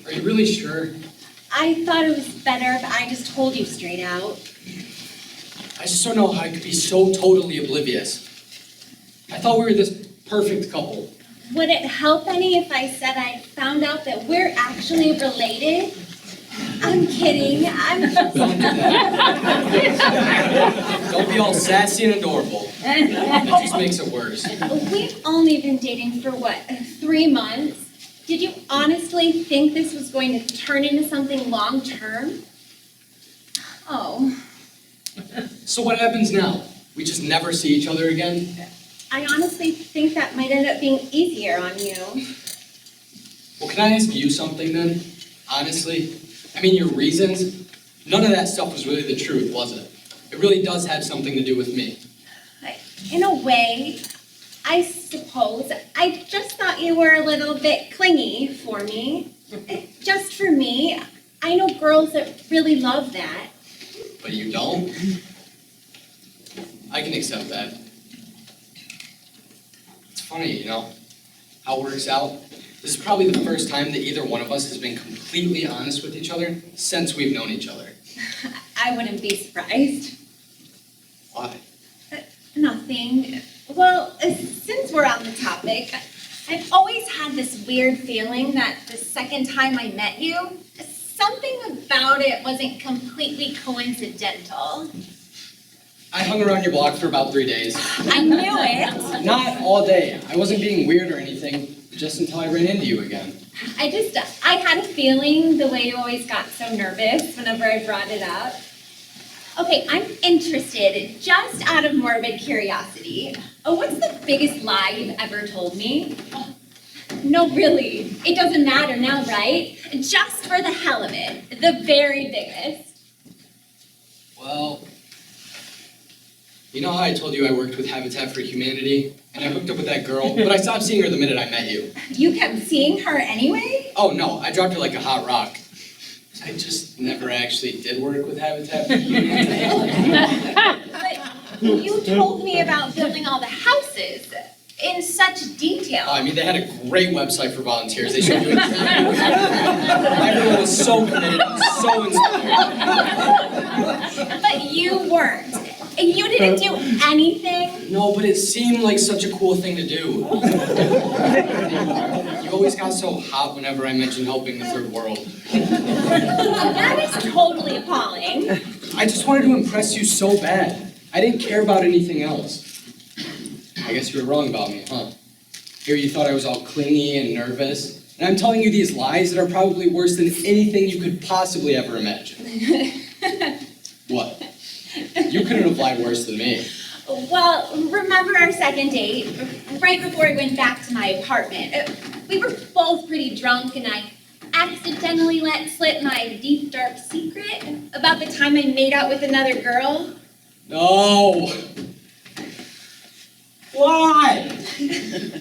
Are you really sure? I thought it was better if I just told you straight out. I just don't know how I could be so totally oblivious. I thought we were this perfect couple. Would it help any if I said I found out that we're actually related? I'm kidding. I'm just... Don't do that. Don't be all sassy and adorable. It just makes it worse. We've only been dating for, 3 months? Did you honestly think this was going to turn into something long-term? Oh. So what happens now? We just never see each other again? I honestly think that might end up being easier on you. Well, can I ask you something then? Honestly? I mean, your reasons? None of that stuff was really the truth, was it? It really does have something to do with me. In a way, I suppose. I just thought you were a little bit clingy for me. Just for me. I know girls that really love that. But you don't? I can accept that. It's funny, you know, how it works out. This is probably the first time that either one of us has been completely honest with each other since we've known each other. I wouldn't be surprised. Why? Nothing. Well, since we're on the topic, I've always had this weird feeling that the second time I met you, something about it wasn't completely coincidental. I hung around your block for about 3 days. I knew it. Not all day. I wasn't being weird or anything, just until I ran into you again. I had a feeling the way you always got so nervous whenever I brought it up. Okay, I'm interested, just out of morbid curiosity. What's the biggest lie you've ever told me? No, really, it doesn't matter now, right? Just for the hell of it, the very biggest. Well, you know how I told you I worked with Habitat for Humanity? And I hooked up with that girl, but I stopped seeing her the minute I met you. You kept seeing her anyway? Oh no, I dropped her like a hot rock. I just never actually did work with Habitat for Humanity. But you told me about building all the houses in such detail. I mean, they had a great website for volunteers. They showed you exactly what everyone was so committed and so inspired. But you weren't. You didn't do anything? No, but it seemed like such a cool thing to do. You always got so hot whenever I mentioned helping the third world. That is totally appalling. I just wanted to impress you so bad. I didn't care about anything else. I guess you were wrong about me, huh? Here you thought I was all clingy and nervous, and I'm telling you these lies that are probably worse than anything you could possibly ever imagine. What? You couldn't have lied worse than me. Well, remember our second date? Right before I went back to my apartment. We were both pretty drunk and I accidentally let slip my deep, dark secret about the time I made out with another girl. No! Why?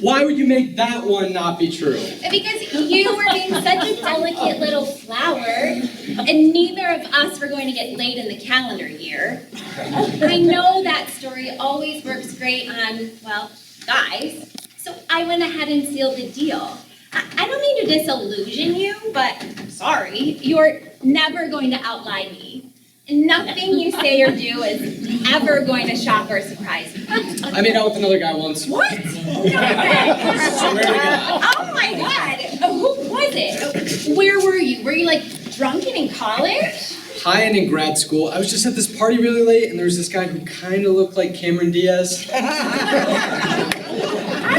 Why would you make that one not be true? Because you were being such a delicate little flower, and neither of us were going to get laid in the calendar year. I know that story always works great on, well, guys. So I went ahead and sealed the deal. I don't mean to disillusion you, but I'm sorry, you're never going to outlie me. Nothing you say or do is ever going to shock or surprise me. I made out with another guy once. What? No way. Swear to God. Oh my God. Who was it? Where were you? Were you like drunk and in college? High and in grad school. I was just at this party really late, and there was this guy who kind of looked like Cameron Diaz. I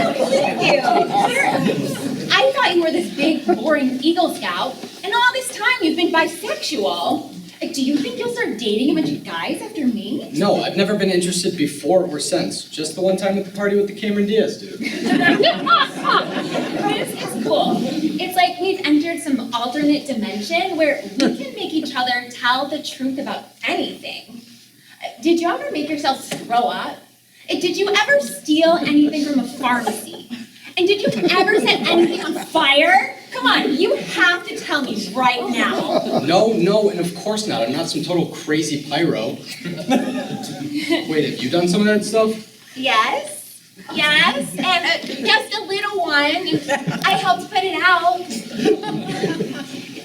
don't believe you. I thought you were this big, boring Eagle Scout, and all this time you've been bisexual. Do you think you'll start dating a bunch of guys after me? No, I've never been interested before or since. Just the one time at the party with the Cameron Diaz dude. This is cool. It's like we've entered some alternate dimension where we can make each other tell the truth about anything. Did you ever make yourself throw up? Did you ever steal anything from a pharmacy? And did you ever set anything on fire? Come on, you have to tell me right now. No, and of course not. I'm not some total crazy pyro. Wait, have you done some of that stuff? Yes? Yes, and just a little one. I helped put it out.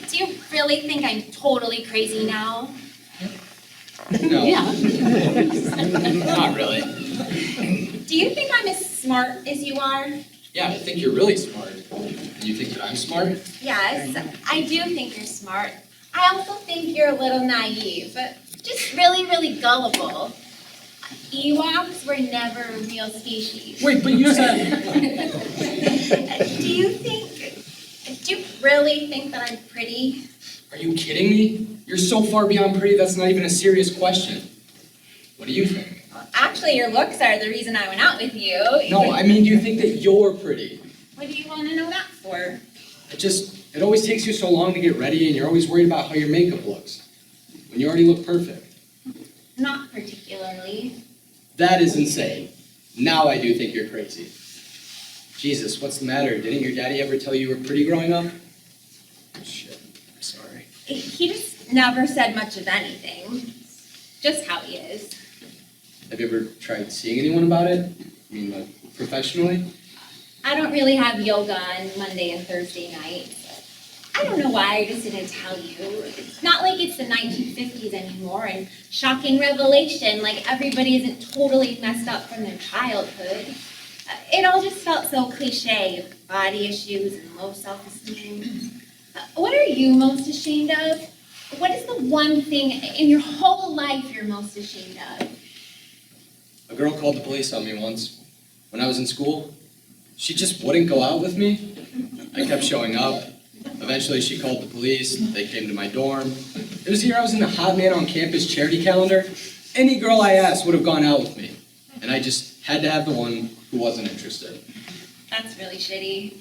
Do you really think I'm totally crazy now? No. Yeah. Not really. Do you think I'm as smart as you are? Yeah, I think you're really smart. Do you think that I'm smart? Yes, I do think you're smart. I also think you're a little naive, just really, really gullible. Ewoks were never a real species. Wait, but you said... Do you really think that I'm pretty? Are you kidding me? You're so far beyond pretty, that's not even a serious question. What do you think? Well, actually, your looks are the reason I went out with you. No, I mean, do you think that you're pretty? What do you want to know that for? It always takes you so long to get ready, and you're always worried about how your makeup looks, when you already look perfect. Not particularly. That is insane. Now I do think you're crazy. Jesus, what's the matter? Didn't your daddy ever tell you were pretty growing up? Shit, I'm sorry. He just never said much of anything. Just how he is. Have you ever tried seeing anyone about it? I mean, like, professionally? I don't really have yoga on Monday and Thursday nights. I don't know why I just didn't tell you. It's not like it's the 1950s anymore, and shocking revelation, like everybody isn't totally messed up from their childhood. It all just felt so cliche, body issues and low self-esteem. What are you most ashamed of? What is the one thing in your whole life you're most ashamed of? A girl called the police on me once, when I was in school. She just wouldn't go out with me. I kept showing up. Eventually she called the police, they came to my dorm. It was the year I was in the Hot Man on Campus charity calendar. Any girl I asked would have gone out with me. And I just had to have the one who wasn't interested. That's really shitty.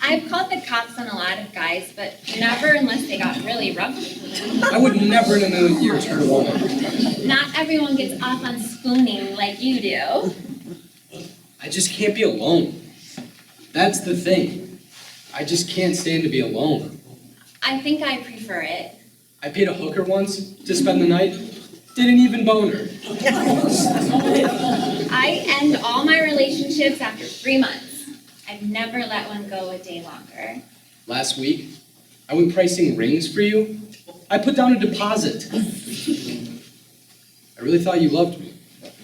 I've called the cops on a lot of guys, but never unless they got really rough with me. I would never in a million years hurt a woman. Not everyone gets off on spooning like you do. I just can't be alone. That's the thing. I just can't stand to be alone. I think I prefer it. I paid a hooker once to spend the night. Didn't even bone her. I end all my relationships after 3 months. I've never let one go a day longer. Last week, I went pricing rings for you. I put down a deposit. I really thought you loved me.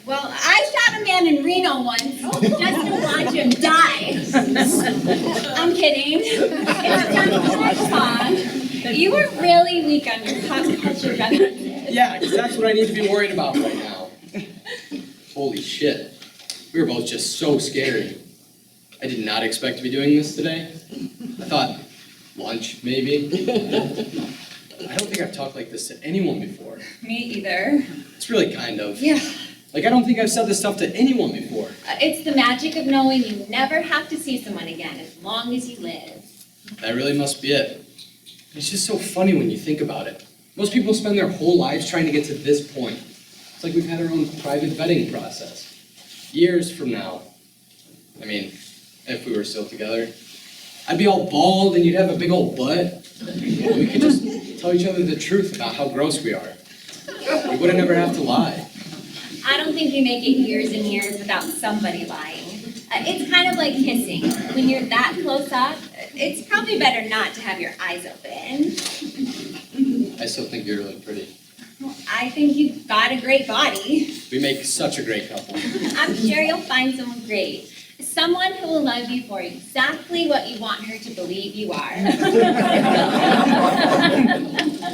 Well, I shot a man in Reno once just to watch him die. I'm kidding. It's time for our song. You were really weak on your pop culture references. Yeah, because that's what I need to be worried about right now. Holy shit. We were both just so scary. I did not expect to be doing this today. I thought lunch, maybe. I don't think I've talked like this to anyone before. Me either. It's really kind of. Yeah. Like, I don't think I've said this stuff to anyone before. It's the magic of knowing you never have to see someone again as long as you live. That really must be it. It's just so funny when you think about it. Most people spend their whole lives trying to get to this point. It's like we've had our own private vetting process. Years from now, I mean, if we were still together, I'd be all bald and you'd have a big old butt. We could just tell each other the truth about how gross we are. We wouldn't ever have to lie. I don't think you make it years and years without somebody lying. It's kind of like kissing. When you're that close up, it's probably better not to have your eyes open. I still think you're really pretty. Well, I think you've got a great body. We make such a great couple. I'm sure you'll find someone great. Someone who will love you for exactly what you want her to believe you are.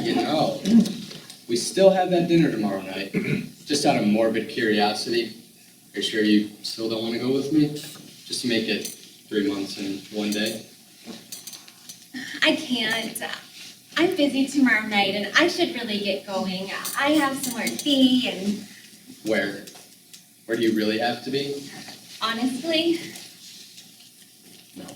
You know, we still have that dinner tomorrow night. Just out of morbid curiosity. Are you sure you still don't want to go with me? Just to make it 3 months and 1 day? I can't. I'm busy tomorrow night and I should really get going. I have somewhere to be and Where? Where do you really have to be? honestly, No.